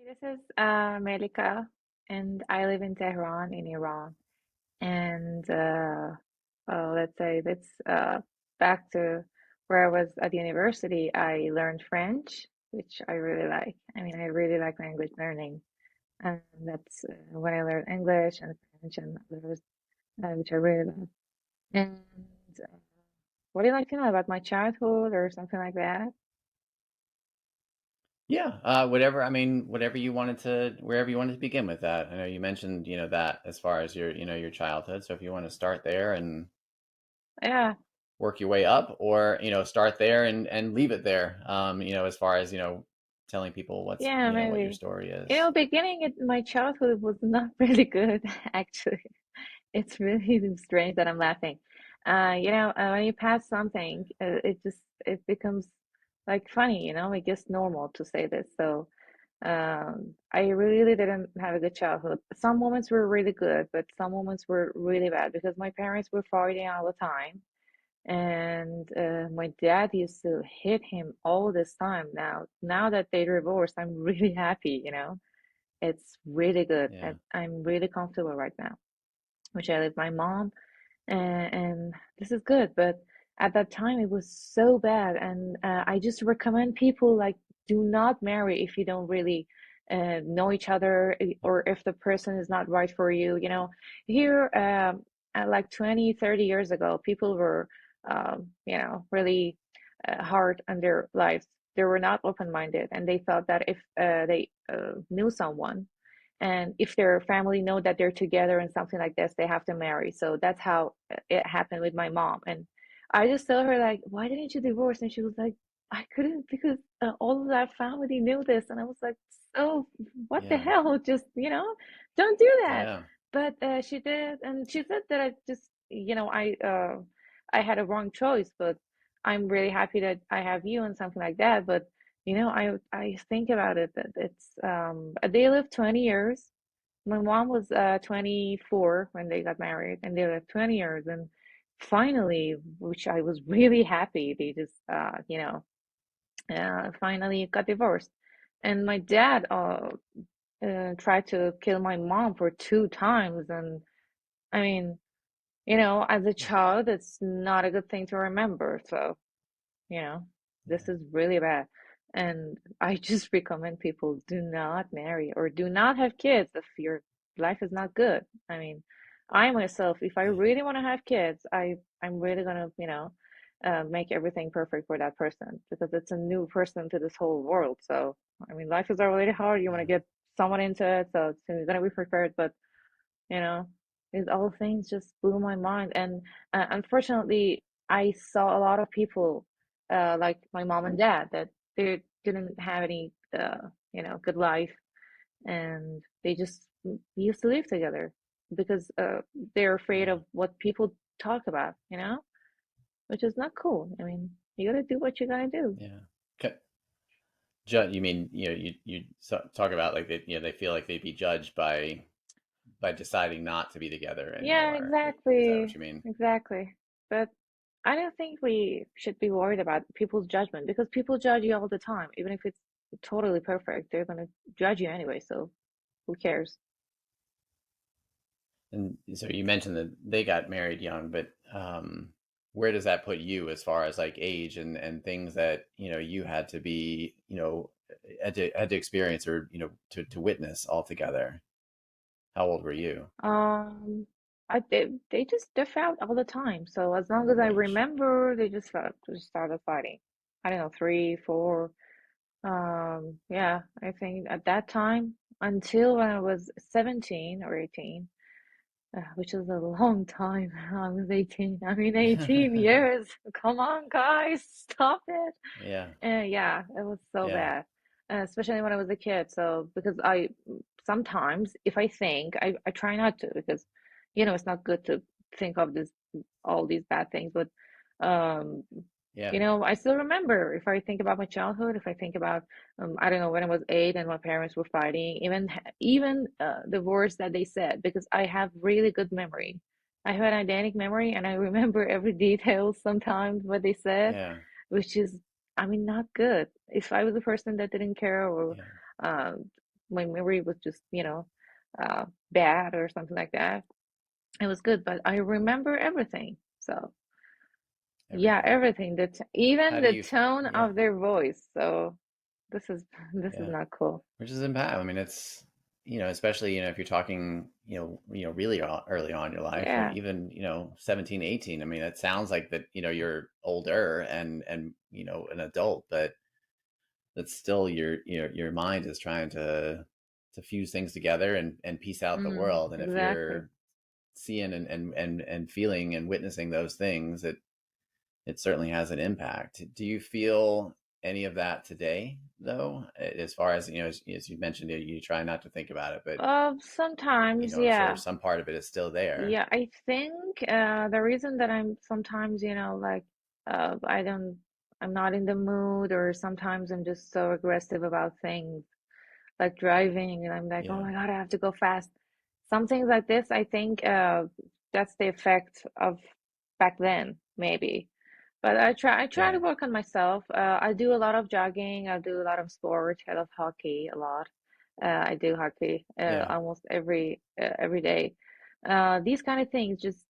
This is Melika, and I live in Tehran, in Iran. And let's say that's back to where I was at university. I learned French, which I really like. I mean, I really like language learning, and that's when I learned English and French and others, which I really love. And uh, what do you like to know about my childhood or something like that? Yeah, whatever. I mean, whatever you wanted to, wherever you wanted to begin with that. I know you mentioned, that as far as your childhood. So if you want to start there and Yeah, work your way up, or start there and leave it there. As far as telling people yeah, what your maybe. story is. Beginning at my childhood was not really good, actually. It's really strange that I'm laughing. When you pass something, it becomes like funny, it gets normal to say this. So, I really didn't have a good childhood. Some moments were really good, but some moments were really bad because my parents were fighting all the time, and my dad used to hit him all this time. Now that they divorced, I'm really happy, It's really good, Yeah, and I'm really comfortable right now, which I live with my mom, and this is good. But at that time, it was so bad, and I just recommend people like do not marry if you don't really know each other, or if the person is not right for you. Here, like 20, 30 years ago, people were, really hard on their lives. They were not open-minded, and they thought that if they knew someone, and if their family know that they're together and something like this, they have to marry. So that's how it happened with my mom. And I just told her like, why didn't you divorce? And she was like, I couldn't because all of that family knew this. And I was like, so what the yeah, hell? Just, don't do that. yeah, But she did, and she said that I had a wrong choice, but I'm really happy that I have you and something like that. But I think about it that it's they lived 20 years. My mom was 24 when they got married, and they lived 20 years, and finally, which I was really happy, they just finally got divorced. And my dad tried to kill my mom for two times, and I mean, as a child, it's not a good thing to remember. So, you know, this yeah, is really bad. And I just recommend people do not marry or do not have kids if your life is not good. I mean, I myself, if I yeah, really want to have kids, I'm really gonna, make everything perfect for that person because it's a new person to this whole world. So, I mean, life is already hard. You want to yeah, get someone into it, so you're gonna be prepared. But you know, these all things just blew my mind. And unfortunately, I saw a lot of people, like my mom and dad, that they didn't have any, good life, and they just used to live together because they're afraid yeah, of what people talk about, which is not cool. I mean, you gotta do what you gotta do. yeah. You mean talk about like they feel like they'd be judged by deciding not to be together Yeah, anymore. Is that what exactly. you mean? Exactly. But I don't think we should be worried about people's judgment because people judge you all the time. Even if it's totally perfect, they're gonna judge you anyway, so who cares? And so you mentioned that they got married young, but where does that put you as far as like age and things that you had to be had to experience or to witness altogether? How old were you? Um, they just diff out all the time. So as long as What I age? remember, they just started fighting. I don't know, three, four. Yeah, I think at that time until when I was 17 or 18. Which is a long time. I was 18. I mean, 18 years. Come on, guys, stop it. Yeah, Yeah, it was so yeah, bad, especially when I was a kid. So, because I sometimes, if I think, I try not to because, it's not good to think of all these bad things. But, um, yeah, I still remember if I think about my childhood, if I think about, I don't know, when I was 8 and my parents were fighting, even the words that they said, because I have really good memory. I have an eidetic memory, and I remember every detail sometimes what they said, yeah, which is, I mean, not good. If I was a person that didn't care or yeah, um, my memory was just, bad or something like that. It was good, but I remember everything. So yeah, Everything. everything. Even How do the you? tone Yeah, of their voice. So this is this is yeah. not cool. Which is impact. I mean, it's especially if you're talking really early on in your life, Yeah. even 17, 18. I mean, it sounds like that you're older and an adult, but that's still your mind is trying to fuse things together and piece out the world. And if Exactly. you're seeing and feeling and witnessing those things, it certainly has an impact. Do you feel any of that today, though? As far as as you mentioned, you try not to think about it, but Sometimes, I'm sure yeah. some part of it is still there. Yeah, I think the reason that I'm sometimes, like I don't I'm not in the mood, or sometimes I'm just so aggressive about things like driving, and I'm like, oh Yeah, my God, I have to go fast. Some things like this, I think that's the effect of back then, maybe. But I try to yeah, work on myself. I do a lot of jogging. I do a lot of sport. I love hockey a lot. I do hockey yeah, almost every day. These kind of things just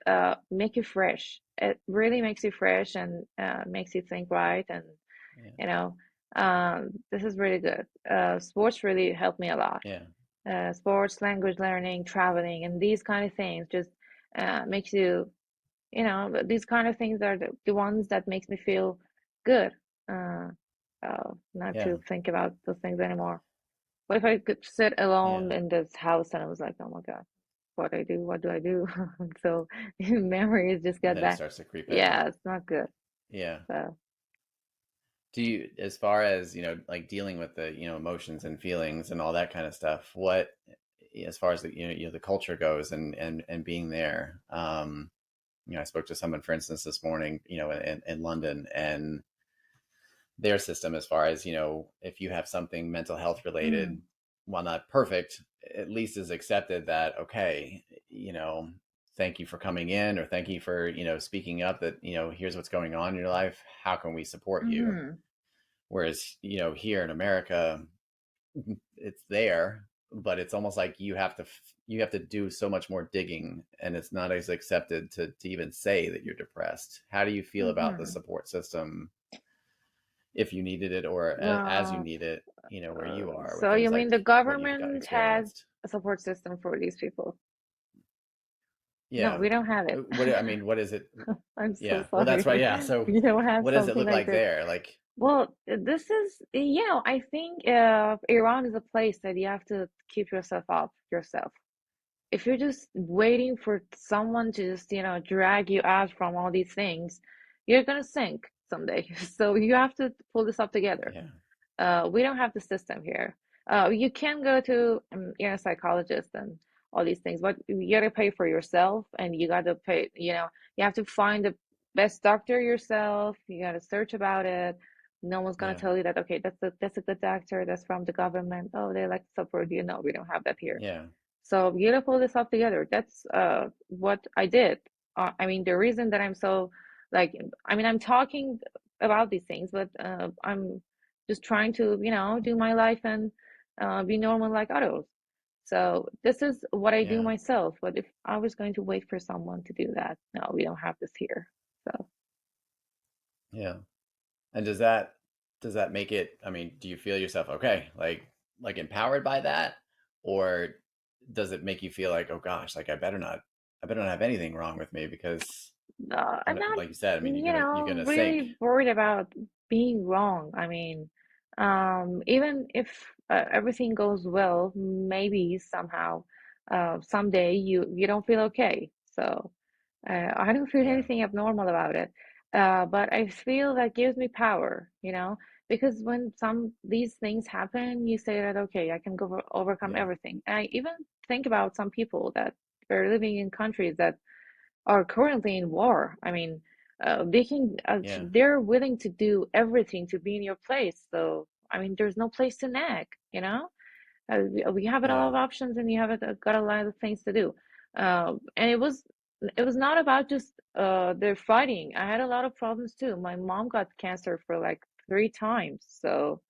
make you fresh. It really makes you fresh, and makes you think right. And yeah, you know, this is really good. Sports really helped me a lot. yeah, Sports, language learning, traveling, and these kind of things just makes you, these kind of things are the ones that makes me feel good. Uh, not yeah, to think about those things anymore. What if I could sit yeah. alone in this house and I was like, oh my God, what I do, what do I do? So memories just And get then it back. starts to creep in. Yeah, it's not good. Yeah. So, Do you, as far as like dealing with the emotions and feelings and all that kind of stuff, what, as far as the the culture goes and being there, I spoke to someone, for instance, this morning, in London, and their system, as far as if you have something mental health related, mm, while not perfect, at least is accepted that, okay, thank you for coming in, or thank you for speaking up, that here's what's going on in your life, how can we support you? hmm Whereas here in America, it's there, but it's almost like you have to do so much more digging, and it's not as accepted to even say that you're depressed. How do you feel about the hmm support system, if you needed it, or as you Uh, need it, where you are, with so things you mean like the what you've got government has experienced? a support system for these people? No, Yeah. we don't have it. What I mean, what is it? I'm so Yeah. Well, that's sorry. right. Yeah. So, We don't have what does it something look like like this. there? Like, Well, this is, I think Iran is a place that you have to keep yourself up yourself. If you're just waiting for someone to just, drag you out from all these things, you're gonna sink someday. So you have to pull this up together. yeah, We don't have the system here. You can go to, psychologist and all these things, but you gotta pay for yourself, and you gotta pay, you have to find the best doctor yourself. You gotta search about it. No one's gonna yeah, tell you that, okay, that's a good doctor, that's from the government. Oh, they like to support you. No, we don't have that here. yeah, So you gotta pull this up together. That's what I did. I mean, the reason that I'm so like, I mean, I'm talking about these things, but I'm just trying to, do my life and be normal like others. So this is what I do yeah, myself. But if I was going to wait for someone to do that, no, we don't have this here. So yeah. And does that make it? I mean, do you feel yourself okay, like empowered by that, or does it make you feel like, oh gosh, like I better not have anything wrong with me, because I'm not, like you said, I mean, you're gonna sink. really worried about being wrong. I mean, even if everything goes well, maybe somehow, someday you don't feel okay. So I don't feel Yeah, anything abnormal about it. But I feel that gives me power, because when some these things happen, you say that, okay, I can go overcome yeah, everything. And I even think about some people that are living in countries that are currently in war. I mean, yeah, they're willing to do everything to be in your place. So, I mean, there's no place to nag, we have a lot yeah, of options, and you have got a lot of things to do. And it was not about just they're fighting. I had a lot of problems too. My mom got cancer for like 3 times. So,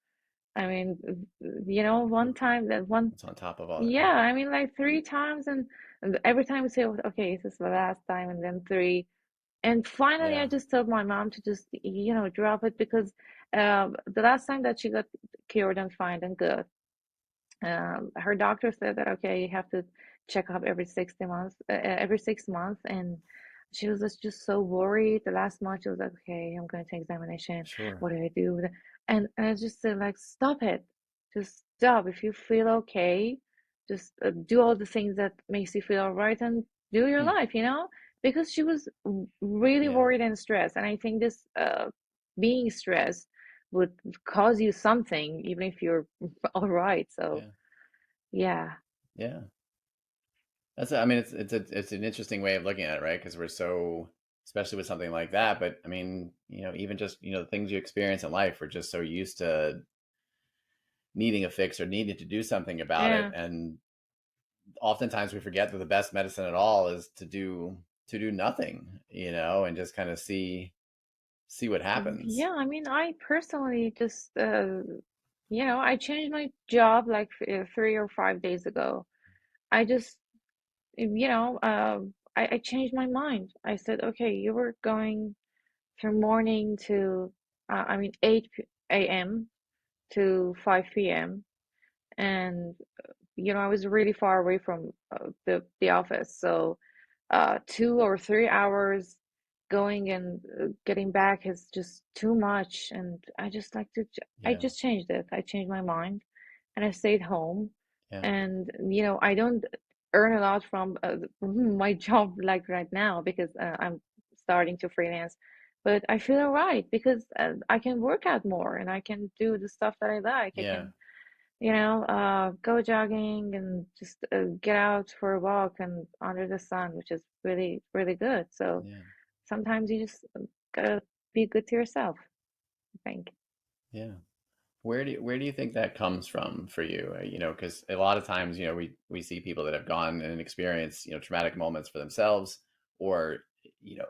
I mean, one time that one, It's on top of all that. yeah, Yeah. I mean, like three times, and every time we say, okay, this is the last time, and then three. And finally, I Yeah. just told my mom to just, drop it because the last time that she got cured and fine and good, her doctor said that okay, you have to check up every 6 months, and she was just so worried. The last month, she was like, okay, I'm going to examination. Sure. What do I do? And I just said like, stop it, just stop. If you feel okay, just do all the things that makes you feel all right and do your Hmm. life, because she was really Yeah. worried and stressed, and I think this being stressed would cause you something even if you're all right. So Yeah. yeah. Yeah. I mean, it's an interesting way of looking at it, right? Because we're so, especially with something like that. But I mean, even just the things you experience in life, we're just so used to needing a fix or needing to do something about it, Yeah. and oftentimes we forget that the best medicine at all is to do nothing, and just kind of see what happens. Yeah, I mean, I personally just, I changed my job like 3 or 5 days ago. I just, I changed my mind. I said, okay, you were going from morning to, 8 a.m. to 5 p.m. And I was really far away from the office, so 2 or 3 hours going and getting back is just too much. And I just like to, I Yeah. just changed it. I changed my mind, and I stayed home. Yeah. And I don't earn a lot from my job like right now because I'm starting to freelance. But I feel alright because I can work out more and I can do the stuff that I like. I Yeah. can go jogging and just get out for a walk and under the sun, which is really, really good. So Yeah. sometimes you just gotta be good to yourself, I think. Yeah. Where do you think that comes from for you? Because a lot of times, we see people that have gone and experienced, traumatic moments for themselves, or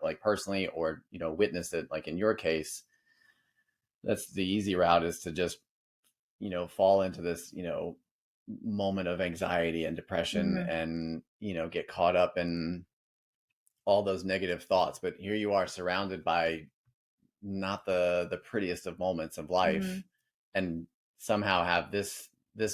like personally, or witnessed it, like in your case. That's the easy route, is to just fall into this moment of anxiety and depression, Mm-hmm. and get caught up in all those negative thoughts. But here you are, surrounded by not the prettiest of moments of Mm-hmm. life, and somehow have this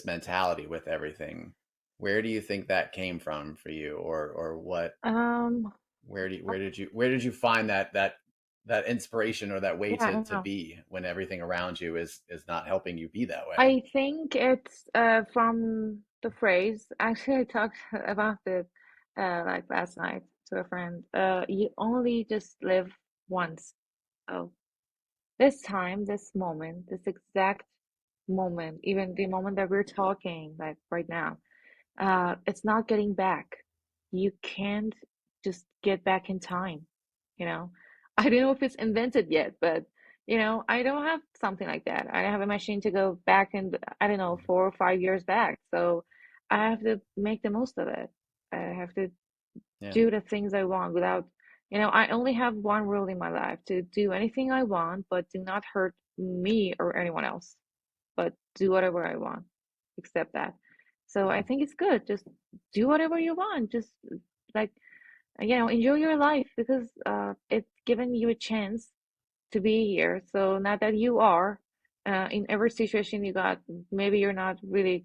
mentality with everything. Where do you think that came from for you, or what? Um, Where did you find that inspiration, or that way yeah, I to know. be when everything around you is not helping you be that way? I think it's from the phrase. Actually, I talked about it like last night to a friend. You only just live once. So this time, this moment, this exact moment, even the moment that we're talking, like right now, it's not getting back. You can't just get back in time, you know? I don't know if it's invented yet, but I don't have something like that. I have a machine to go back and I don't know, 4 or 5 years back. So I have to make the most of it. I have to Yeah. do the things I want without, I only have one rule in my life to do anything I want, but do not hurt me or anyone else, but do whatever I want, except that. So I Yeah. think it's good. Just do whatever you want. Just like, enjoy your life because it's given you a chance to be here. So now that you are in every situation you got, maybe you're not really,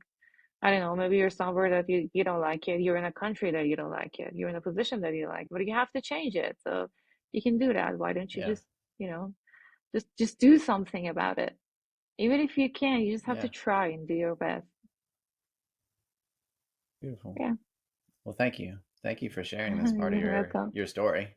I don't know, maybe you're somewhere that you don't like it. You're in a country that you don't like it. You're in a position that you like, but you have to change it. So you can do that. Why don't you Yeah. just, just do something about it? Even if you can't, you just have to Yeah. try and do your best. Beautiful. Yeah. Well, thank you for sharing this part of You're your welcome. your story.